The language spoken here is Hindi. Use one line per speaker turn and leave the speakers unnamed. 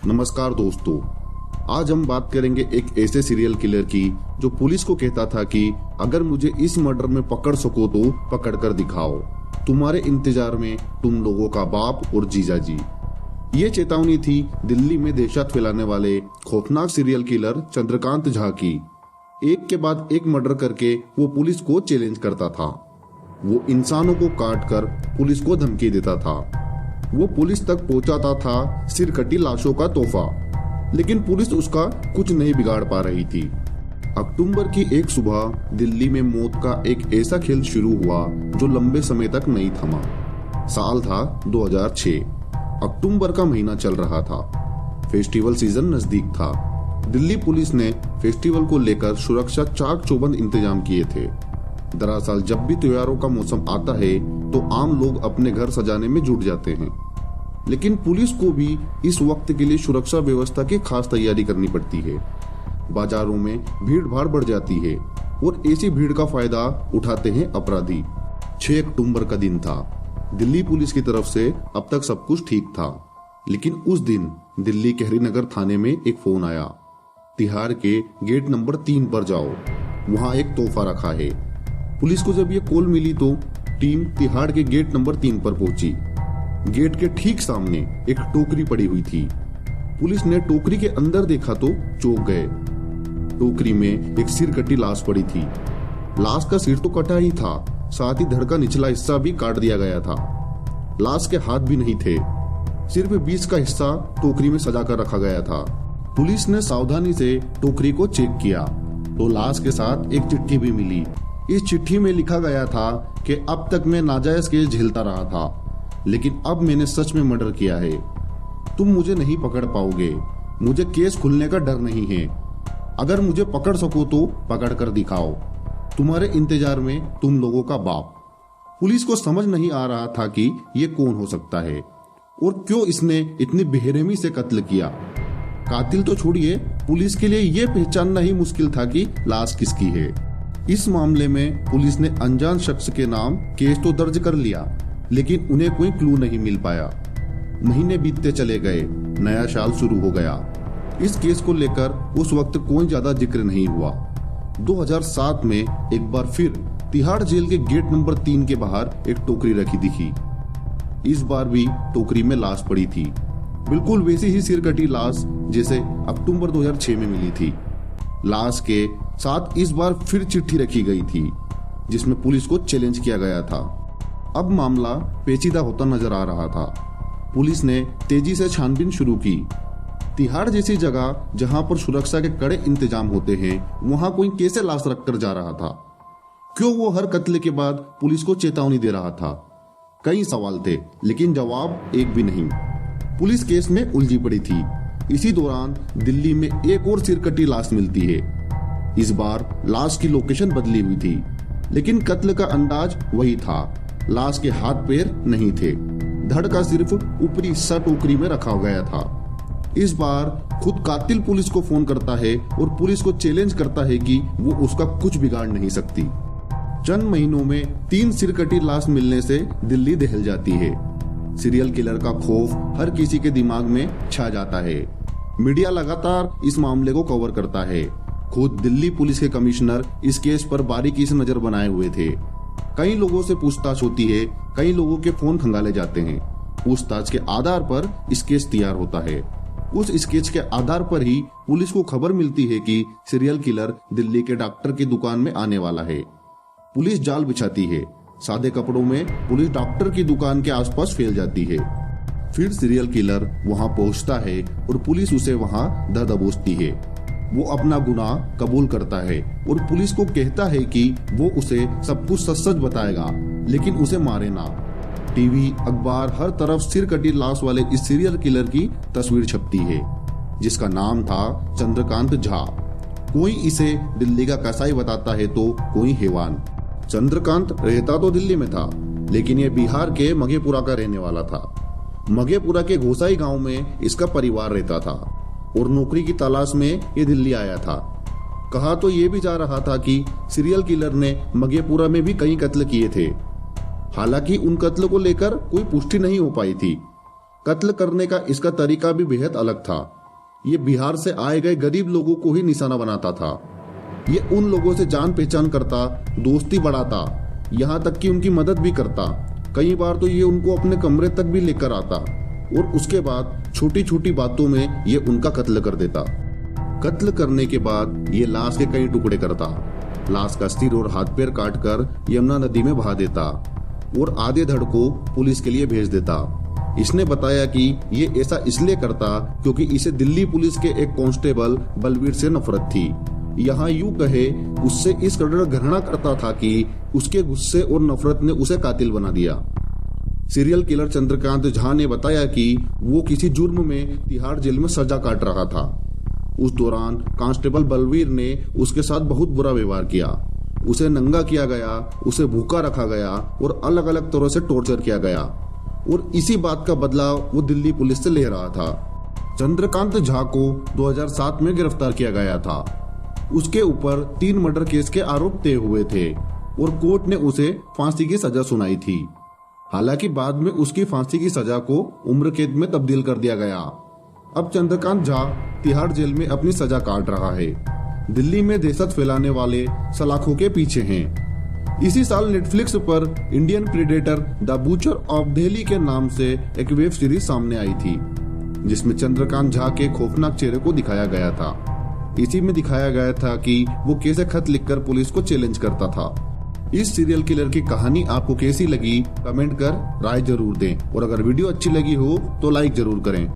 नमस्कार दोस्तों, आज हम बात करेंगे एक ऐसे सीरियल किलर की जो पुलिस को कहता था कि अगर मुझे इस मर्डर में पकड़ सको तो पकड़ कर दिखाओ, तुम्हारे इंतजार में तुम लोगों का बाप और जीजा जी। ये चेतावनी थी दिल्ली में दहशत फैलाने वाले खौफनाक सीरियल किलर चंद्रकांत झा की। एक के बाद एक मर्डर करके वो पुलिस को चैलेंज करता था। वो इंसानों को काट कर पुलिस को धमकी देता था। वो पुलिस तक पहुंचाता था सिर कटी लाशों का तोहफा, लेकिन पुलिस उसका कुछ नहीं बिगाड़ पा रही थी। अक्टूबर की एक सुबह दिल्ली में मौत का एक ऐसा खेल शुरू हुआ जो लंबे समय तक नहीं थमा। साल था 2006। अक्टूबर का महीना चल रहा था। फेस्टिवल सीजन नजदीक था। दिल्ली पुलिस ने फेस्टिवल को लेकर सुरक्षा चाक चौबंद इंतजाम किए थे। दरअसल जब भी त्योहारों का मौसम आता है तो आम लोग अपने घर सजाने में जुट जाते हैं, लेकिन पुलिस को भी इस वक्त के लिए सुरक्षा व्यवस्था की खास तैयारी करनी पड़ती है। बाजारों में भीड़ भाड़ बढ़ जाती है और ऐसी भीड़ का फायदा उठाते हैं अपराधी। 6 अक्टूबर का दिन था। दिल्ली पुलिस की तरफ से अब तक सब कुछ ठीक था, लेकिन उस दिन दिल्ली के हरिनगर थाने में एक फोन आया। तिहाड़ के गेट नंबर 3 पर जाओ, वहां एक तोहफा रखा है। पुलिस को जब ये कॉल मिली तो टीम तिहाड़ के गेट नंबर 3 पर पहुंची। गेट के ठीक सामने एक टोकरी पड़ी हुई थी। पुलिस ने टोकरी के अंदर देखा तो चौंक गए। टोकरी में एक सिर कटी लाश पड़ी थी। लाश का सिर तो कटा ही था, साथ ही धड़ का निचला हिस्सा भी काट दिया गया था। लाश के हाथ भी नहीं थे, सिर्फ बीच का हिस्सा टोकरी में सजा कर रखा गया था। पुलिस ने सावधानी से टोकरी को चेक किया तो लाश के साथ एक चिट्ठी भी मिली। इस चिट्ठी में लिखा गया था कि अब तक मैं नाजायज केस झेलता रहा था, लेकिन अब मैंने सच में मर्डर किया है। तुम मुझे नहीं पकड़ पाओगे, मुझे केस खुलने का डर नहीं है। अगर मुझे पकड़ सको तो पकड़ कर दिखाओ, तुम्हारे इंतजार में तुम लोगों का बाप। पुलिस को समझ नहीं आ रहा था कि ये कौन हो सकता है और क्यों इसने इतनी बेरहमी से कत्ल किया। कातिल तो छोड़िए, पुलिस के लिए ये पहचानना ही मुश्किल था कि लाश किसकी है। इस मामले में पुलिस ने अनजान शख्स के नाम केस तो दर्ज कर लिया, लेकिन उन्हें कोई क्लू नहीं मिल पाया। महीने बीतते चले गए, नया साल शुरू हो गया। इस केस को लेकर उस वक्त कोई ज्यादा जिक्र नहीं हुआ। 2007 में एक बार फिर तिहाड़ जेल के गेट नंबर 3 के बाहर एक टोकरी रखी दिखी। इस बार भी टोकरी में लाश पड़ी थी, बिल्कुल वैसी ही सिरकटी लाश जैसे अक्टूबर 2006 में मिली थी। लाश के साथ इस बार फिर चिट्ठी रखी गई थी जिसमें पुलिस को चैलेंज किया गया था। अब मामला पेचीदा होता नजर आ रहा था। पुलिस ने तेजी से छानबीन शुरू की। तिहाड़ जैसी जगह जहां पर सुरक्षा के कड़े इंतजाम होते हैं, वहां कोई कैसे लाश रखकर जा रहा था? क्यों वो हर कत्ल के बाद पुलिस को चेतावनी दे रहा था? कई सवाल थे, लेकिन जवाब एक भी नहीं। पुलिस केस में उलझी पड़ी थी। इसी दौरान दिल्ली में एक और सिरकटी लाश मिलती है। इस बार लाश की लोकेशन बदली हुई थी, लेकिन कत्ल का अंदाज वही था। लाश के हाथ पैर नहीं थे, धड़ का सिर्फ ऊपरी हिस्सा टोकरी में रखा गया था। इस बार खुद कातिल पुलिस को फोन करता है और पुलिस को चैलेंज करता है कि वो उसका कुछ बिगाड़ नहीं सकती। चंद महीनों में 3 सिरकटी लाश मिलने से दिल्ली दहल जाती है। सीरियल किलर का खौफ हर किसी के दिमाग में छा जाता है। मीडिया लगातार इस मामले को कवर करता है। खुद दिल्ली पुलिस के कमिश्नर इस केस पर बारीकी से नजर बनाए हुए थे। कई लोगों से पूछताछ होती है, कई लोगों के फोन खंगाले जाते हैं। पूछताछ के आधार पर इस केस तैयार होता है। उस स्केच के आधार पर ही पुलिस को खबर मिलती है कि सीरियल किलर दिल्ली के डॉक्टर की दुकान में आने वाला है। पुलिस जाल बिछाती है। सादे कपड़ों में पुलिस डॉक्टर की दुकान के आसपास फैल जाती है। फिर सीरियल किलर वहां पहुंचता है और पुलिस उसे वहां दर दबोचती है। वो अपना गुनाह कबूल करता है और पुलिस को कहता है कि वो उसे सब कुछ सच सच बताएगा, लेकिन उसे मारे ना। टीवी, अखबार, हर तरफ सिर कटी लाश वाले इस सीरियल किलर की तस्वीर छपती है, जिसका नाम था चंद्रकांत झा। कोई इसे दिल्ली का कसाई बताता है तो कोई हैवान। चंद्रकांत रहता तो दिल्ली में था, लेकिन ये बिहार के मघेपुरा का रहने वाला था। मघेपुरा के घोसाई गांव में इसका परिवार रहता था और नौकरी की तलाश में ये दिल्ली आया था। कहा तो ये भी जा रहा था कि सीरियल किलर ने मघेपुरा में भी कई कत्ल किए थे। हालांकि उन कत्ल को लेकर कोई पुष्टि नहीं हो पाई थी। कत्ल करने का इसका तरीका भी बेहद अलग था। ये बिहार से आए गए गरीब लोगों को ही निशाना बनाता था। ये उन लोगों से जान पहचान करता, दोस्ती बढ़ाता, यहाँ तक कि उनकी मदद भी करता। कई बार तो ये उनको अपने कमरे तक भी लेकर आता और उसके बाद छोटी छोटी बातों में ये उनका कत्ल कर देता। कत्ल करने के बाद ये लाश के कई टुकड़े करता, लाश का सिर और हाथ पैर काटकर यमुना नदी में बहा देता और आधे धड़ को पुलिस के लिए भेज देता। इसने बताया कि ये ऐसा इसलिए करता क्योंकि इसे दिल्ली पुलिस के एक कांस्टेबल बलवीर से नफरत थी। यहाँ यूं कहे उससे इस कदर घृणा करता था कि उसके गुस्से और नफरत ने उसे कातिल बना दिया। सीरियल किलर चंद्रकांत झा ने बताया कि वो किसी जुर्म में तिहाड़ जेल में सजा काट रहा था। उस दौरान कांस्टेबल बलवीर ने उसके साथ बहुत बुरा व्यवहार किया। उसे नंगा किया गया, उसे भूखा रखा गया और अलग अलग तरह से टॉर्चर किया गया और इसी बात का बदला वो दिल्ली पुलिस से ले रहा था। चंद्रकांत झा को 2007 में गिरफ्तार किया गया था। उसके ऊपर 3 मर्डर केस के आरोप तय हुए थे और कोर्ट ने उसे फांसी की सजा सुनाई थी। हालांकि बाद में उसकी फांसी की सजा को उम्र कैद में तब्दील कर दिया गया। अब चंद्रकांत झा तिहाड़ जेल में अपनी सजा काट रहा है। दिल्ली में दहशत फैलाने वाले सलाखों के पीछे हैं। इसी साल नेटफ्लिक्स पर Indian predator the butcher of Delhi के नाम से एक वेब सीरीज सामने आई थी, जिसमें चंद्रकांत झा के खौफनाक चेहरे को दिखाया गया था। इसी में दिखाया गया था कि वो कैसे खत लिखकर पुलिस को चैलेंज करता था। इस सीरियल किलर की कहानी आपको कैसी लगी, कमेंट कर राय जरूर दें और अगर वीडियो अच्छी लगी हो तो लाइक जरूर करें।